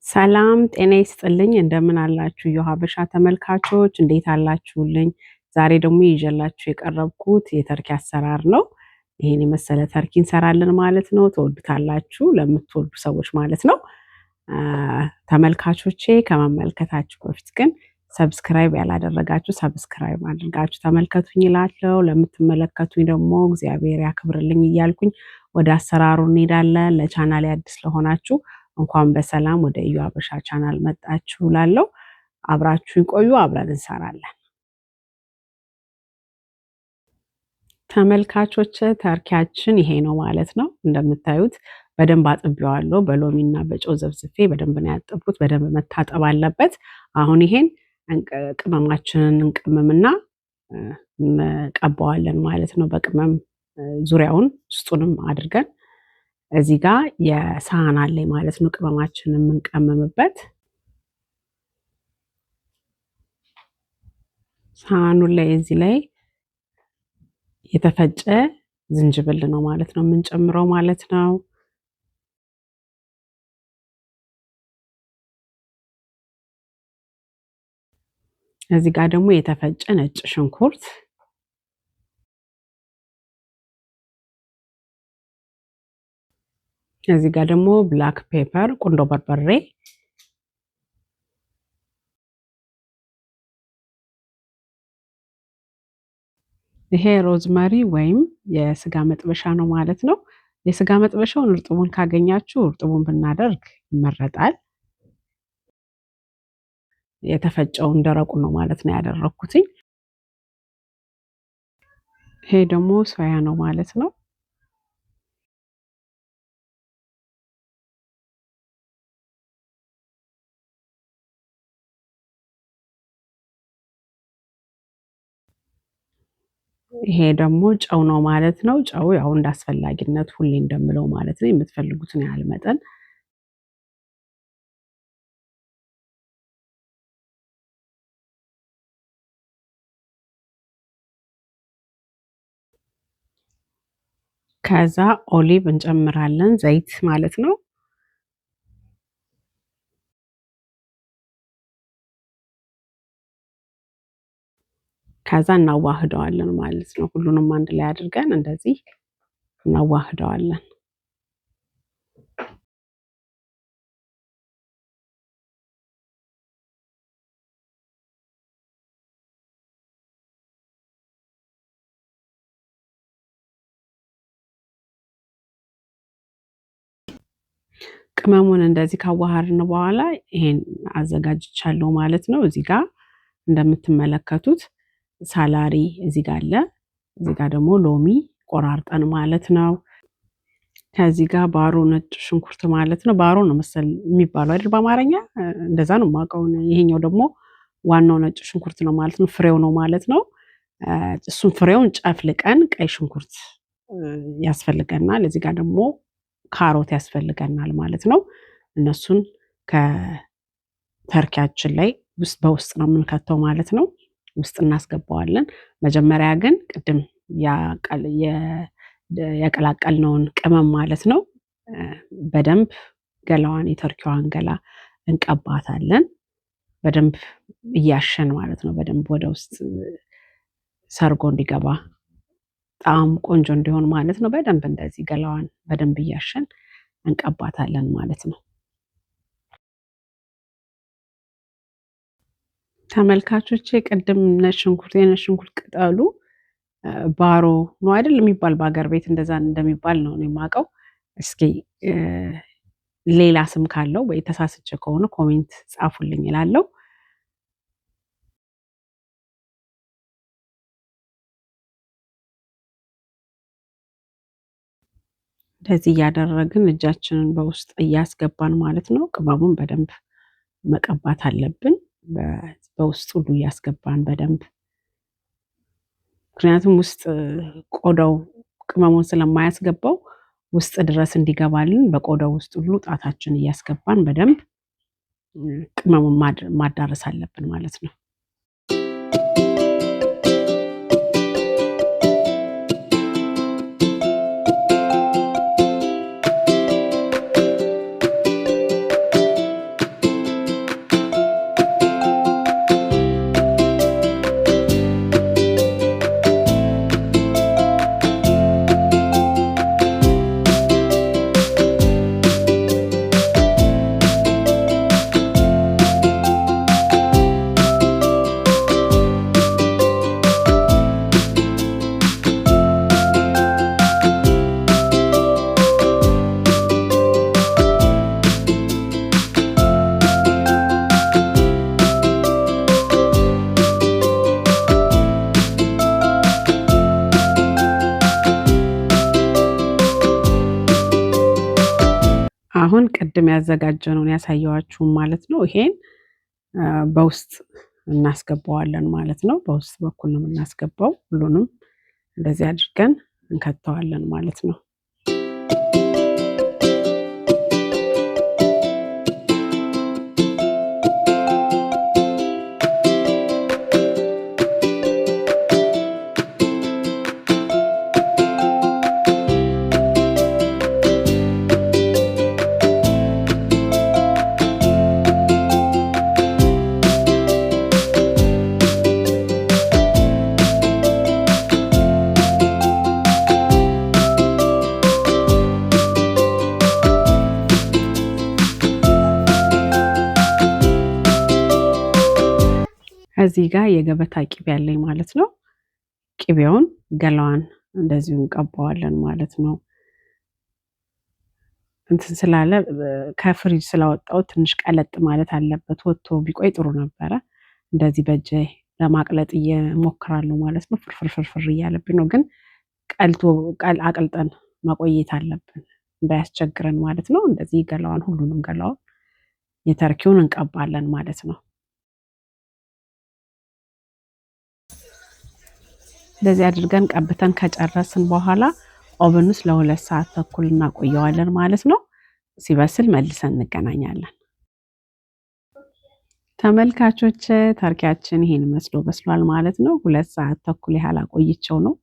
ሰላም ጤና ይስጥልኝ እንደምን አላችሁ የሀበሻ ተመልካቾች እንዴት አላችሁልኝ? ዛሬ ደግሞ ይዤላችሁ የቀረብኩት የተርኪ አሰራር ነው። ይሄን የመሰለ ተርኪ እንሰራለን ማለት ነው። ትወዱታላችሁ ለምትወዱ ሰዎች ማለት ነው። ተመልካቾቼ ከመመልከታችሁ በፊት ግን ሰብስክራይብ ያላደረጋችሁ ሰብስክራይብ አድርጋችሁ ተመልከቱኝ እላለሁ። ለምትመለከቱኝ ደግሞ እግዚአብሔር ያክብርልኝ እያልኩኝ ወደ አሰራሩ እንሄዳለን። ለቻናሌ አዲስ ለሆናችሁ እንኳን በሰላም ወደ እዩ ሀበሻ ቻናል መጣችሁ እላለሁ። አብራችሁን ቆዩ፣ አብረን እንሰራለን። ተመልካቾች ተርኪያችን ይሄ ነው ማለት ነው። እንደምታዩት በደንብ አጥቤዋለሁ። በሎሚና በጨው ዘብዝፌ በደንብ ነው ያጠብኩት። በደንብ መታጠብ አለበት። አሁን ይሄን ቅመማችንን እንቀመምና እንቀባዋለን ማለት ነው። በቅመም ዙሪያውን ውስጡንም አድርገን እዚህ ጋር የሳህን አለኝ ማለት ነው። ቅመማችንን የምንቀመምበት ሳህኑ ላይ እዚህ ላይ የተፈጨ ዝንጅብል ነው ማለት ነው የምንጨምረው ማለት ነው። እዚህ ጋር ደግሞ የተፈጨ ነጭ ሽንኩርት፣ እዚህ ጋር ደግሞ ብላክ ፔፐር ቁንዶ በርበሬ፣ ይሄ ሮዝመሪ ወይም የስጋ መጥበሻ ነው ማለት ነው። የስጋ መጥበሻውን እርጥቡን ካገኛችሁ እርጥቡን ብናደርግ ይመረጣል። የተፈጨውን ደረቁ ነው ማለት ነው ያደረኩትኝ። ይሄ ደግሞ ሶያ ነው ማለት ነው። ይሄ ደግሞ ጨው ነው ማለት ነው። ጨው ያው እንዳስፈላጊነት ሁሌ እንደምለው ማለት ነው የምትፈልጉትን ያህል መጠን ከዛ ኦሊቭ እንጨምራለን ዘይት ማለት ነው። ከዛ እናዋህደዋለን ማለት ነው። ሁሉንም አንድ ላይ አድርገን እንደዚህ እናዋህደዋለን። ቅመሙን እንደዚህ ካዋሃድን በኋላ ይሄን አዘጋጅቻለሁ ማለት ነው። እዚህ ጋር እንደምትመለከቱት ሳላሪ እዚህ ጋር አለ። እዚህ ጋር ደግሞ ሎሚ ቆራርጠን ማለት ነው። ከዚህ ጋር ባሮ ነጭ ሽንኩርት ማለት ነው። ባሮ ነው መሰል የሚባለው አይደል በአማርኛ እንደዛ ነው የማውቀው። ይሄኛው ደግሞ ዋናው ነጭ ሽንኩርት ነው ማለት ነው። ፍሬው ነው ማለት ነው። እሱን ፍሬውን ጨፍልቀን ቀይ ሽንኩርት ያስፈልገናል። እዚህ ጋር ደግሞ ካሮት ያስፈልገናል ማለት ነው። እነሱን ከተርኪያችን ላይ በውስጥ ነው የምንከተው ማለት ነው። ውስጥ እናስገባዋለን። መጀመሪያ ግን ቅድም ያቀላቀልነውን ቅመም ማለት ነው በደንብ ገላዋን የተርኪዋን ገላ እንቀባታለን። በደንብ እያሸን ማለት ነው። በደንብ ወደ ውስጥ ሰርጎ እንዲገባ ጣዕሙ ቆንጆ እንዲሆን ማለት ነው። በደንብ እንደዚህ ገላዋን በደንብ እያሸን እንቀባታለን ማለት ነው። ተመልካቾቼ ቅድም ነጭ ሽንኩርት ቅጠሉ ባሮ ነው አይደል የሚባል በአገር ቤት እንደዛ እንደሚባል ነው የማውቀው። እስኪ ሌላ ስም ካለው ወይ ተሳስቼ ከሆነ ኮሜንት ጻፉልኝ እላለሁ። እንደዚህ እያደረግን እጃችንን በውስጥ እያስገባን ማለት ነው። ቅመሙን በደንብ መቀባት አለብን። በውስጥ ሁሉ እያስገባን በደንብ ምክንያቱም ውስጥ ቆዳው ቅመሙን ስለማያስገባው ውስጥ ድረስ እንዲገባልን በቆዳው ውስጥ ሁሉ ጣታችን እያስገባን በደንብ ቅመሙን ማዳረስ አለብን ማለት ነው። ቅድም ያዘጋጀነውን ያሳየዋችሁ ማለት ነው። ይሄን በውስጥ እናስገባዋለን ማለት ነው። በውስጥ በኩል ነው የምናስገባው። ሁሉንም እንደዚህ አድርገን እንከተዋለን ማለት ነው። እዚህ ጋር የገበታ ቅቤ ያለኝ ማለት ነው። ቅቤውን ገላዋን እንደዚሁ እንቀባዋለን ማለት ነው። እንትን ስላለ ከፍሪጅ ስላወጣው ትንሽ ቀለጥ ማለት አለበት። ወጥቶ ቢቆይ ጥሩ ነበረ። እንደዚህ በእጄ ለማቅለጥ እየሞክራለሁ ማለት ነው። ፍርፍር እያለብኝ ነው፣ ግን አቅልጠን ማቆየት አለብን እንዳያስቸግረን ማለት ነው። እንደዚህ ገላዋን ሁሉንም ገላውን የተርኪውን እንቀባለን ማለት ነው። እንደዚህ አድርገን ቀብተን ከጨረስን በኋላ ኦቨን ውስጥ ለ2 ሰዓት ተኩል እናቆየዋለን ማለት ነው። ሲበስል መልሰን እንገናኛለን። ተመልካቾች ተርኪያችን ይሄን መስሎ በስሏል ማለት ነው። 2 ሰዓት ተኩል ያህል አቆይቼው ነው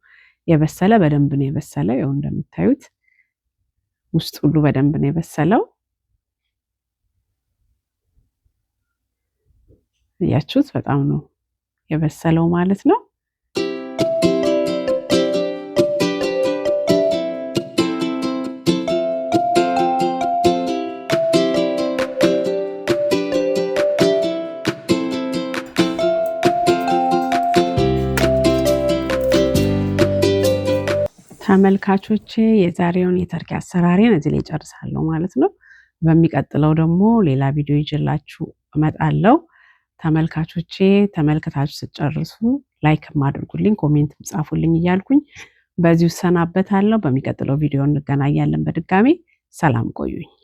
የበሰለ። በደንብ ነው የበሰለው። ይኸው እንደምታዩት ውስጥ ሁሉ በደንብ ነው የበሰለው። እያችሁት በጣም ነው የበሰለው ማለት ነው። ተመልካቾቼ የዛሬውን የተርኪ አሰራሬን እዚህ ላይ ጨርሳለሁ ማለት ነው። በሚቀጥለው ደግሞ ሌላ ቪዲዮ ይዤላችሁ እመጣለሁ። ተመልካቾቼ ተመልክታችሁ ስጨርሱ ላይክ አድርጉልኝ፣ ኮሜንት ጻፉልኝ እያልኩኝ በዚሁ ሰናበታለሁ። በሚቀጥለው ቪዲዮ እንገናኛለን። በድጋሚ ሰላም ቆዩኝ።